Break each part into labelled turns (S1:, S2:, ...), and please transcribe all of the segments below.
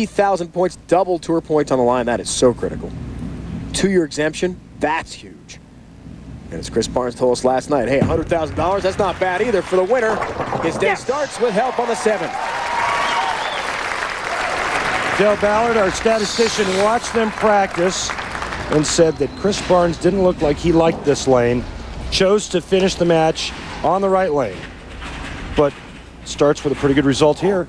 S1: 50,000 points, double tour points on the line. That is so critical. 2-year exemption, that's huge. And as Chris Barnes told us last night, hey, $100,000, that's not bad either for the winner. His day starts with help on the 7th.
S2: Dale Ballard, our statistician, watched them practice and said that Chris Barnes didn't look like he liked this lane. Chose to finish the match on the right lane. But starts with a pretty good result here.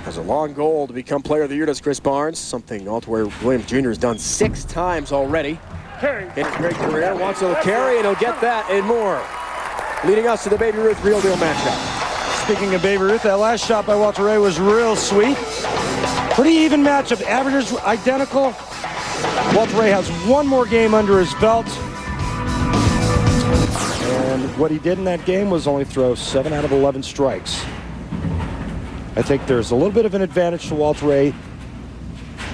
S1: Has a long goal to become Player of the Year, does Chris Barnes. Something WRW-Jr has done 6 times already in his great career. Wants a carry, and he'll get that and more. Leading us to the Baby Ruth Real Deal matchup.
S2: Speaking of Baby Ruth, that last shot by Walter Ray was real sweet. Pretty even matchup. Averages identical. Walter Ray has one more game under his belt. And what he did in that game was only throw 7 out of 11 strikes. I think there's a little bit of an advantage to Walter Ray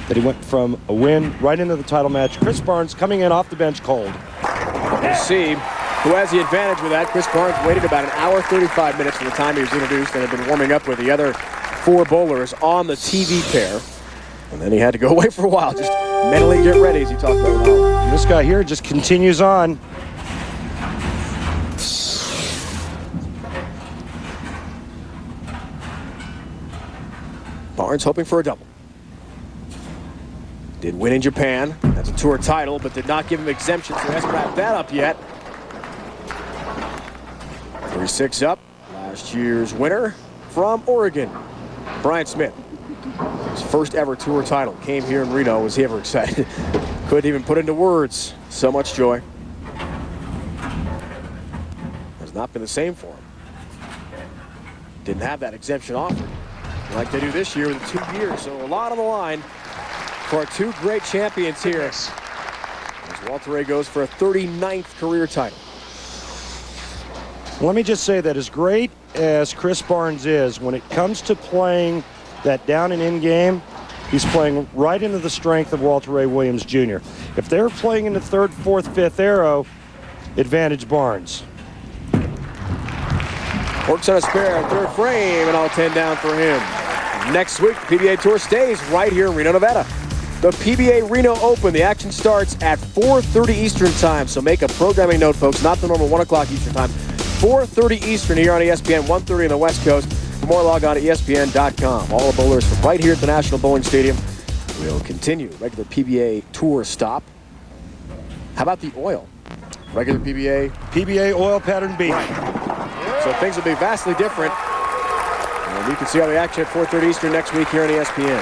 S2: that he went from a win right into the title match. Chris Barnes coming in off the bench cold.
S1: We'll see who has the advantage with that. Chris Barnes waited about an hour 35 minutes from the time he was introduced and had been warming up with the other 4 bowlers on the TV pair. And then he had to go away for a while, just mentally get ready, as he talked about.
S2: And this guy here just continues on.
S1: Barnes hoping for a double. Did win in Japan. That's a tour title, but did not give him exemption, so he hasn't wrapped that up yet. 3-6 up. Last year's winner from Oregon, Brian Smith. His first ever tour title came here in Reno. Was he ever excited? Couldn't even put into words. So much joy. Has not been the same for him. Didn't have that exemption offered like they do this year with 2 years. So a lot on the line for our 2 great champions here. As Walter Ray goes for a 39th career title.
S2: Let me just say that as great as Chris Barnes is, when it comes to playing that down and in game, he's playing right into the strength of Walter Ray Williams Jr. If they're playing in the 3rd, 4th, 5th arrow, advantage Barnes.
S1: Works on a spare, 3rd frame, and all 10 down for him. Next week, the PBA Tour stays right here in Reno, Nevada. The PBA Reno Open, the action starts at 4:30 Eastern time, so make a programming note, folks, not the normal 1 o'clock Eastern time. 4:30 Eastern here on ESPN, 1:30 on the West Coast. For more, log on to ESPN.com. All the bowlers from right here at the National Bowling Stadium. We'll continue regular PBA Tour stop. How about the oil? Regular PBA?
S2: PBA oil pattern B.
S1: Right. So things will be vastly different. And you can see all the action at 4:30 Eastern next week here on ESPN.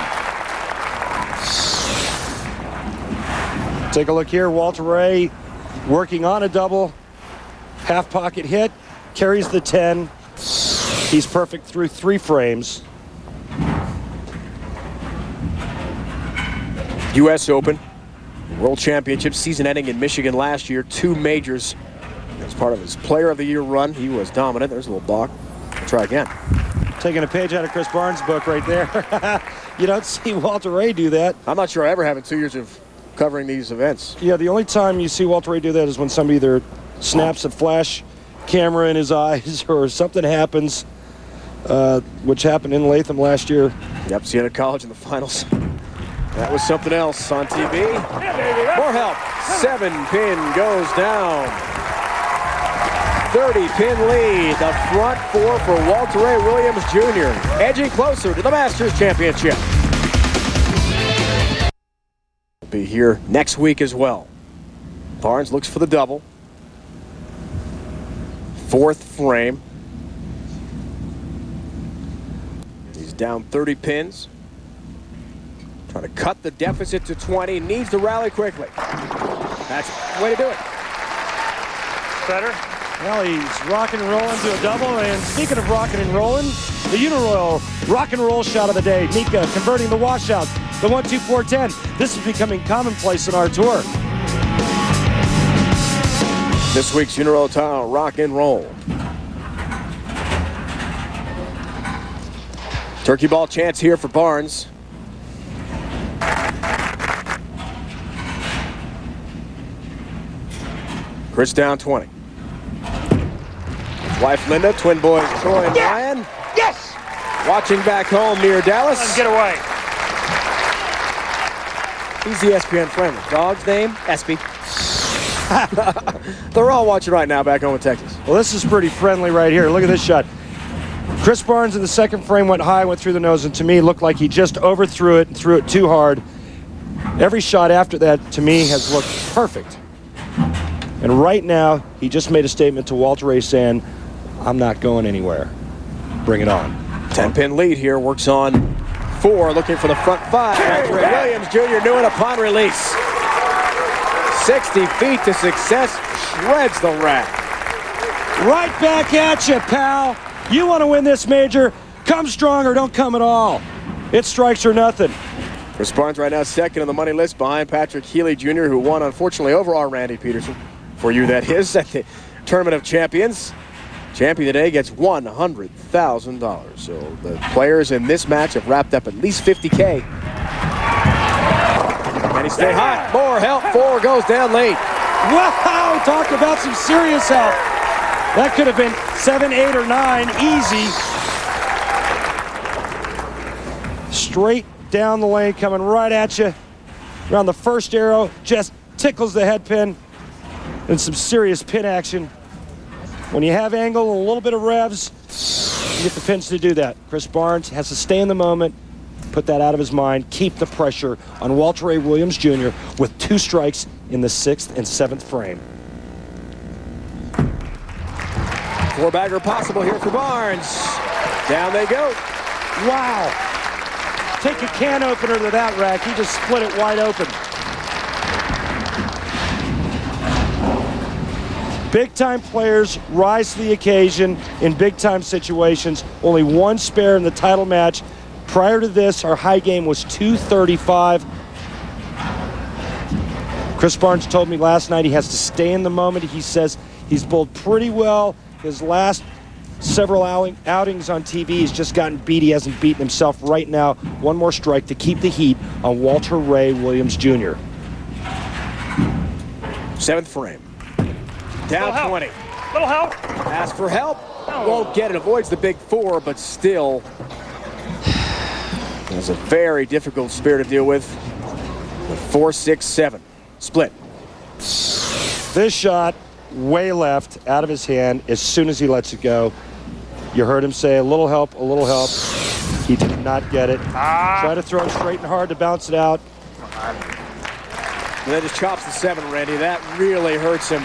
S2: Take a look here. Walter Ray working on a double. Half pocket hit. Carries the 10. He's perfect through 3 frames.
S1: U.S. Open. World Championship season ending in Michigan last year. 2 majors. As part of his Player of the Year run, he was dominant. There's a little block. We'll try again.
S2: Taking a page out of Chris Barnes' book right there. You don't see Walter Ray do that.
S1: I'm not sure I ever have in 2 years of covering these events.
S2: Yeah, the only time you see Walter Ray do that is when somebody either snaps a flash camera in his eyes or something happens, which happened in Latham last year.
S1: Yep, Siena College in the finals. That was something else on TV. More help. 7-pin goes down. 30-pin lead. The front 4 for Walter Ray Williams Jr. Edging closer to the Masters Championship. Will be here next week as well. Barnes looks for the double. 4th frame. He's down 30 pins. Trying to cut the deficit to 20. Needs to rally quickly. That's the way to do it.
S2: Better. Well, he's rocking and rolling to a double. And speaking of rocking and rolling, the Uniroyal rock and roll shot of the day. Mika converting the washout. The 1-2-4-10. This is becoming commonplace in our tour.
S1: This week's Uniroyal Tile rock and roll. Turkey ball chance here for Barnes. Chris down 20. His wife Linda, twin boys Troy and Ryan.
S2: Yes!
S1: Watching back home near Dallas.
S3: Get away.
S1: He's the ESPN friend. Dog's name, Espy. They're all watching right now back home in Texas.
S2: Well, this is pretty friendly right here. Look at this shot. Chris Barnes in the second frame went high, went through the nose, and to me looked like he just overthrew it and threw it too hard. Every shot after that, to me, has looked perfect. And right now, he just made a statement to Walter Ray saying, I'm not going anywhere. Bring it on.
S1: 10-pin lead here, works on 4, looking for the front 5. WRW-Williams Jr. doing upon release. 60 feet to success, shreds the rack.
S2: Right back at you, pal. You want to win this major, come strong or don't come at all. It's strikes or nothing.
S1: Chris Barnes right now second on the money list behind Patrick Healy Jr., who won, unfortunately, over our Randy Peterson. For you, that is, at the Tournament of Champions. Champion today gets $100,000. So the players in this match have wrapped up at least $50K. And he stayed hot. More help. 4 goes down late.
S2: Wow, talk about some serious help. That could have been 7, 8, or 9, easy. Straight down the lane, coming right at you. Around the first arrow, just tickles the head pin. And some serious pin action. When you have angle and a little bit of revs, you get the pins to do that. Chris Barnes has to stay in the moment, put that out of his mind, keep the pressure on Walter Ray Williams Jr. with 2 strikes in the 6th and 7th frame.
S1: 4-bagger possible here for Barnes. Down they go.
S2: Wow. Take a can opener to that rack. He just split it wide open. Big-time players rise to the occasion in big-time situations. Only 1 spare in the title match. Prior to this, our high game was 235. Chris Barnes told me last night he has to stay in the moment. He says he's bowled pretty well. His last several outings on TV, he's just gotten beat. He hasn't beaten himself right now. 1 more strike to keep the heat on Walter Ray Williams Jr.
S1: 7th frame. Down 20.
S3: Little help.
S1: Asks for help. Won't get it. Avoids the big 4, but still. It was a very difficult spear to deal with. The 4, 6, 7. Split.
S2: This shot, way left, out of his hand as soon as he lets it go. You heard him say, a little help, a little help. He did not get it. Try to throw it straight and hard to bounce it out.
S1: And then just chops the 7, Randy. That really hurts him.